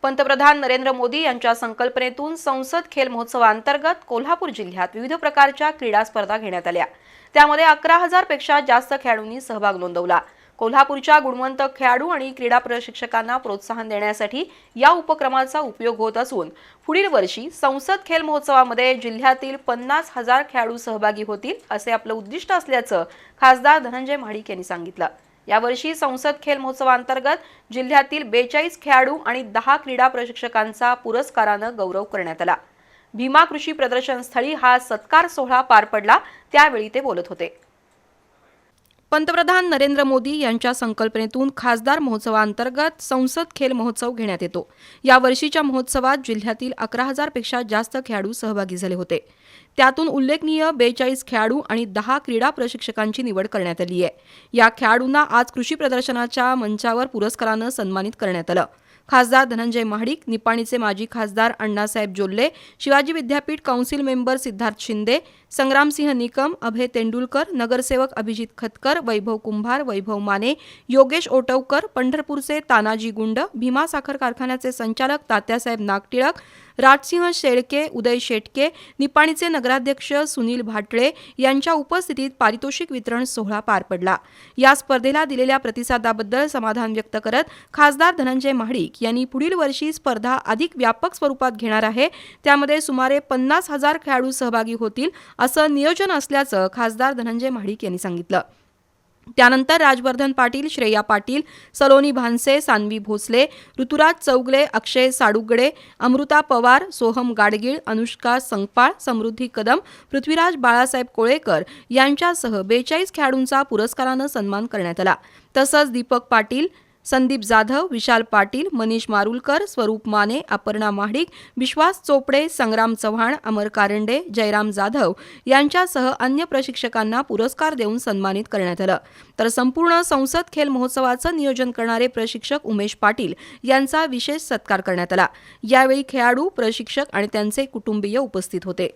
पंतप्रधान नरेंद्र मोदी यांच्या संकल्पनेतून संसद खेल महोत्सवाअंतर्गत कोल्हापूर जिल्ह्यात विविध प्रकारच्या क्रीडा स्पर्धा घेण्यात आल्या। त्यामध्ये 11,000 पेक्षा जास्त खेळाडूंनी सहभाग नोंदवला। कोल्हापूरच्या गुणवंत खेळाडू आणि क्रीडा प्रशिक्षकांना प्रोत्साहन देण्यासाठी या उपक्रमाचा उपयोग होत असून पुढील वर्षी संसद खेल महोत्सवामध्ये जिल्ह्यातील 50,000 खेळाडू सहभागी होतील असे आपलं उद्दिष्ट असल्याचं खासदार धनंजय महाडिक यांनी सांगितलं। यावर्षी संसद खेल महोत्सवाअंतर्गत जिल्ह्यातील 42 खेळाडू आणि 10 क्रीडा प्रशिक्षकांचा पुरस्कारानं गौरव करण्यात आला। भीमा कृषी प्रदर्शन स्थळी हा सत्कार सोहळा पार पडला, त्यावेळी ते बोलत होते। पंतप्रधान नरेंद्र मोदी यांच्या संकल्पनेतून खासदार महोत्सवाअंतर्गत संसद खेल महोत्सव घेण्यात येतो। या वर्षीच्या महोत्सवात जिल्ह्यातील 11,000 पेक्षा जास्त खेळाडू सहभागी झाले होते। त्यातून उल्लेखनीय 42 खेळाडू आणि 10 क्रीडा प्रशिक्षकांची निवड करण्यात आली आहे। या खेळाडूंना आज कृषी प्रदर्शनाच्या मंचावर पुरस्कारानं सन्मानित करण्यात आलं। खासदार धनंजय महाडिक, निपाणीचे माजी खासदार अण्णासाहेब जोल्ले, शिवाजी विद्यापीठ काउन्सिल मेंबर सिद्धार्थ शिंदे, संग्रामसिंह निकम, अभय तेंडुलकर, नगरसेवक अभिजित खतकर, वैभव कुंभार, वैभव माने, योगेश ओटवकर, पंढरपूरचे तानाजी गुंड, भीमा साखर कारखान्याचे संचालक तात्यासाहेब नागटिळक, राजसिंह शेळके, उदय शेटके, निपाणीचे नगराध्यक्ष सुनील भाटळे यांच्या उपस्थितीत पारितोषिक वितरण सोहळा पार पडला। या स्पर्धेला दिलेल्या प्रतिसादाबद्दल समाधान व्यक्त करत खासदार धनंजय महाडिक यांनी पुढील वर्षी स्पर्धा अधिक व्यापक स्वरूपात घेणार आहे, त्यामध्ये सुमारे 50,000 खेळाडू सहभागी होतील असं नियोजन असल्याचं खासदार धनंजय महाडिक यांनी सांगितलं। त्यानंतर राजवर्धन पाटील, श्रेया पाटील, सलोनी भानसे, सानवी भोसले, ऋतुराज चौगले, अक्षय साडुगडे, अमृता पवार, सोहम गाडगीळ, अनुष्का संगपाळ, समृद्धी कदम, पृथ्वीराज बाळासाहेब कोळेकर यांच्यासह 42 खेळाडूंचा पुरस्कारानं सन्मान करण्यात आला। तसंच दीपक पाटील, संदीप जाधव, विशाल पाटील, मनीष मारुलकर, स्वरूप माने, अपर्णा महाडिक, विश्वास चोपडे, संग्राम चव्हाण, अमर कारंडे, जयराम जाधव यांच्यासह अन्य प्रशिक्षकांना पुरस्कार देऊन सन्मानित करण्यात आलं। तर संपूर्ण संसद खेल महोत्सवाचं नियोजन करणारे प्रशिक्षक उमेश पाटील यांचा विशेष सत्कार करण्यात आला। यावेळी खेळाडू, प्रशिक्षक आणि त्यांचे कुटुंबीय उपस्थित होते।